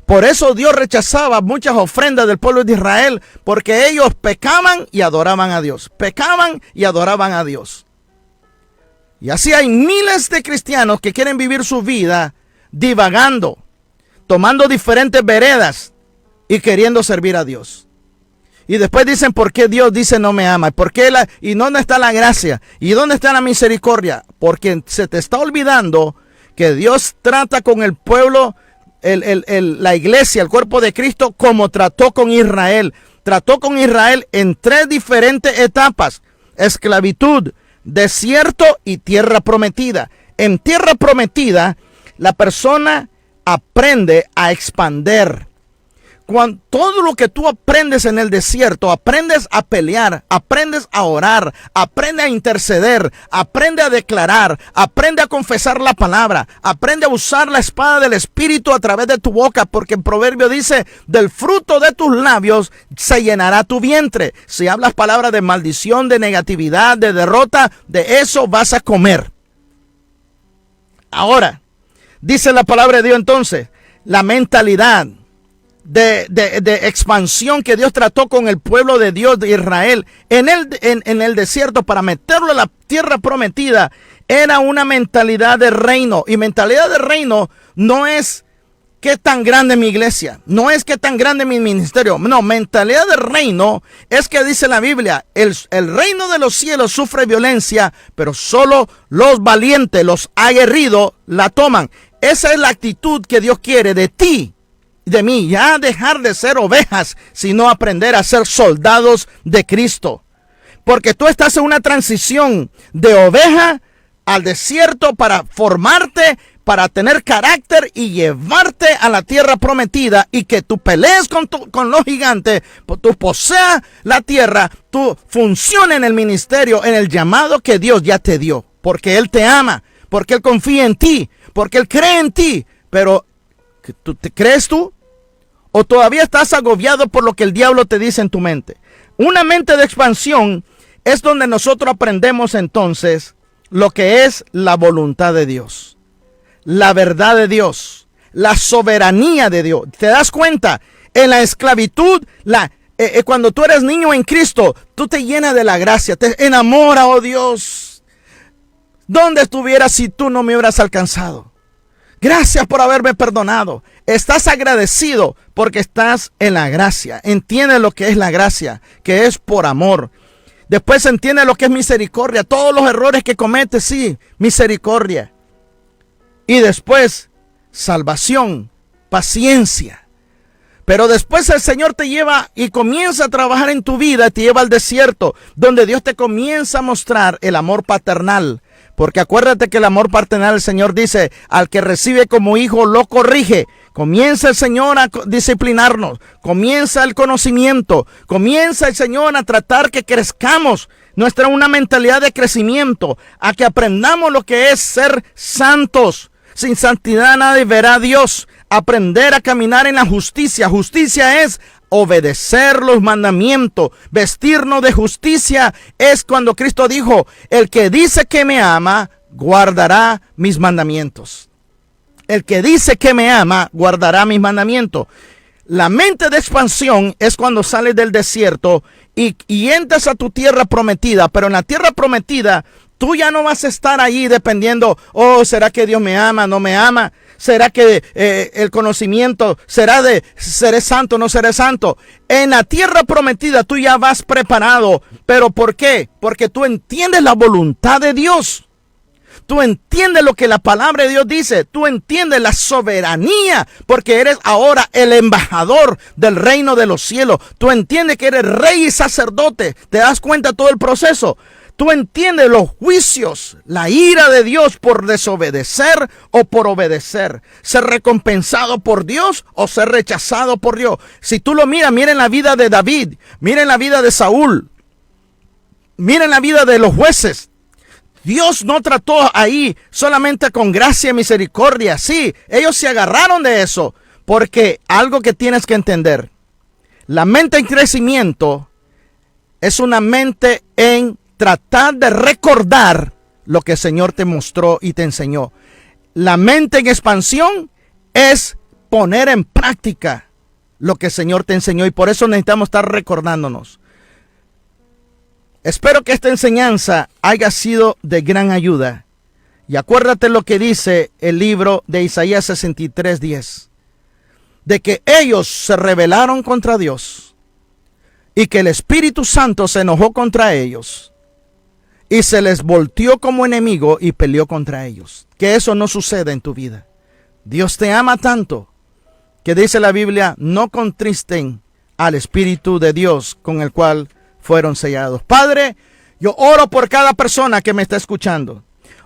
Por eso Dios rechazaba muchas ofrendas del pueblo de Israel. Porque ellos pecaban y adoraban a Dios. Pecaban y adoraban a Dios. Y así hay miles de cristianos que quieren vivir su vida divagando. Tomando diferentes veredas y queriendo servir a Dios. Y después dicen, ¿por qué Dios dice no me ama? ¿Y dónde está la gracia? ¿Y dónde está la misericordia? Porque se te está olvidando que Dios trata con el pueblo, la iglesia, el cuerpo de Cristo, como trató con Israel. Trató con Israel en 3 diferentes etapas. Esclavitud, desierto y tierra prometida. En tierra prometida, la persona aprende a expander. Cuando todo lo que tú aprendes en el desierto, aprendes a pelear, aprendes a orar, aprende a interceder, aprende a declarar, aprende a confesar la palabra, aprende a usar la espada del Espíritu a través de tu boca, porque el proverbio dice, del fruto de tus labios se llenará tu vientre. Si hablas palabras de maldición, de negatividad, de derrota, de eso vas a comer. Ahora, dice la palabra de Dios entonces, la mentalidad de expansión que Dios trató con el pueblo de Dios de Israel en el desierto para meterlo a la tierra prometida era una mentalidad de reino. Y mentalidad de reino no es qué tan grande es mi iglesia, no es qué tan grande es mi ministerio. No, mentalidad de reino es que dice la Biblia, el reino de los cielos sufre violencia, pero solo los valientes, los aguerridos la toman. Esa es la actitud que Dios quiere de ti, de mí, ya dejar de ser ovejas, sino aprender a ser soldados de Cristo. Porque tú estás en una transición de oveja al desierto para formarte, para tener carácter y llevarte a la tierra prometida y que tú pelees con los gigantes, tú poseas la tierra, tú funciones en el ministerio, en el llamado que Dios ya te dio. Porque Él te ama, porque Él confía en ti, porque Él cree en ti. Pero, ¿crees tú? ¿O todavía estás agobiado por lo que el diablo te dice en tu mente? Una mente de expansión es donde nosotros aprendemos entonces lo que es la voluntad de Dios, la verdad de Dios, la soberanía de Dios. ¿Te das cuenta? En la esclavitud, cuando tú eres niño en Cristo, tú te llenas de la gracia, te enamora, oh Dios. ¿Dónde estuvieras si tú no me hubieras alcanzado? Gracias por haberme perdonado. Estás agradecido porque estás en la gracia. Entiende lo que es la gracia, que es por amor. Después entiende lo que es misericordia. Todos los errores que cometes, sí, misericordia. y después salvación, paciencia. Pero después el Señor te lleva y comienza a trabajar en tu vida, te lleva al desierto, donde Dios te comienza a mostrar el amor paternal. Porque acuérdate que el amor paternal, el Señor dice, al que recibe como hijo lo corrige. Comienza el Señor a disciplinarnos, comienza el conocimiento, comienza el Señor a tratar que crezcamos una mentalidad de crecimiento, a que aprendamos lo que es ser santos. Sin santidad nadie verá a Dios. Aprender a caminar en la justicia. Justicia es obedecer los mandamientos. Vestirnos de justicia es cuando Cristo dijo, el que dice que me ama, guardará mis mandamientos. El que dice que me ama, guardará mis mandamientos. La mente de expansión es cuando sales del desierto y entras a tu tierra prometida. Pero en la tierra prometida, tú ya no vas a estar ahí dependiendo, ¿será que Dios me ama, no me ama? ¿Será que el conocimiento seré santo o no seré santo? En la tierra prometida tú ya vas preparado. ¿Pero por qué? Porque tú entiendes la voluntad de Dios. Tú entiendes lo que la palabra de Dios dice. Tú entiendes la soberanía, porque eres ahora el embajador del reino de los cielos. Tú entiendes que eres rey y sacerdote. ¿Te das cuenta de todo el proceso? Tú entiendes los juicios, la ira de Dios por desobedecer o por obedecer. Ser recompensado por Dios o ser rechazado por Dios. Si tú lo miras, miren la vida de David, miren la vida de Saúl, miren la vida de los jueces. Dios no trató ahí solamente con gracia y misericordia. Sí, ellos se agarraron de eso. Porque algo que tienes que entender, la mente en crecimiento es una mente en tratar de recordar lo que el Señor te mostró y te enseñó. La mente en expansión es poner en práctica lo que el Señor te enseñó, y por eso necesitamos estar recordándonos. Espero que esta enseñanza haya sido de gran ayuda. Y acuérdate lo que dice el libro de Isaías 63:10. De que ellos se rebelaron contra Dios y que el Espíritu Santo se enojó contra ellos y se les volteó como enemigo y peleó contra ellos. Que eso no suceda en tu vida. Dios te ama tanto que dice la Biblia, no contristen al Espíritu de Dios con el cual fueron sellados. Padre, yo oro por cada persona que me está escuchando.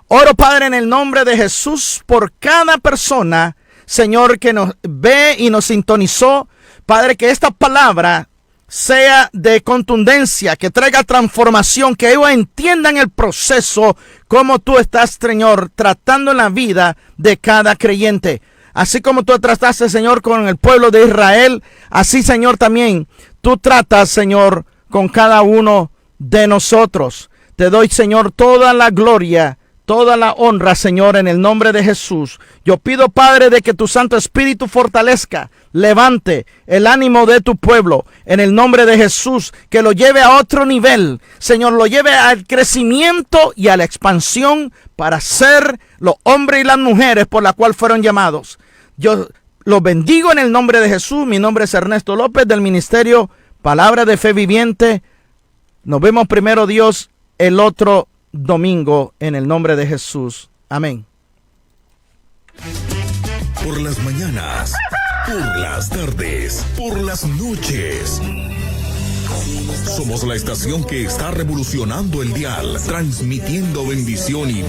Oro, Padre, en el nombre de Jesús, por cada persona, Señor, que nos ve y nos sintonizó. Padre, que esta palabra sea de contundencia, que traiga transformación, que ellos entiendan el proceso, como tú estás, Señor, tratando en la vida de cada creyente. Así como tú trataste, Señor, con el pueblo de Israel, así, Señor, también tú tratas, Señor, con cada uno de nosotros. Te doy, Señor, toda la gloria, toda la honra, Señor, en el nombre de Jesús. Yo pido, Padre, de que tu Santo Espíritu fortalezca, levante el ánimo de tu pueblo, en el nombre de Jesús, que lo lleve a otro nivel, Señor, lo lleve al crecimiento y a la expansión para ser los hombres y las mujeres por la cual fueron llamados. Yo los bendigo en el nombre de Jesús. Mi nombre es Ernesto López, del Ministerio Palabra de Fe Viviente. Nos vemos, primero Dios, el otro domingo, en el nombre de Jesús. Amén. Por las mañanas, por las tardes, por las noches. Somos la estación que está revolucionando el dial, transmitiendo bendición y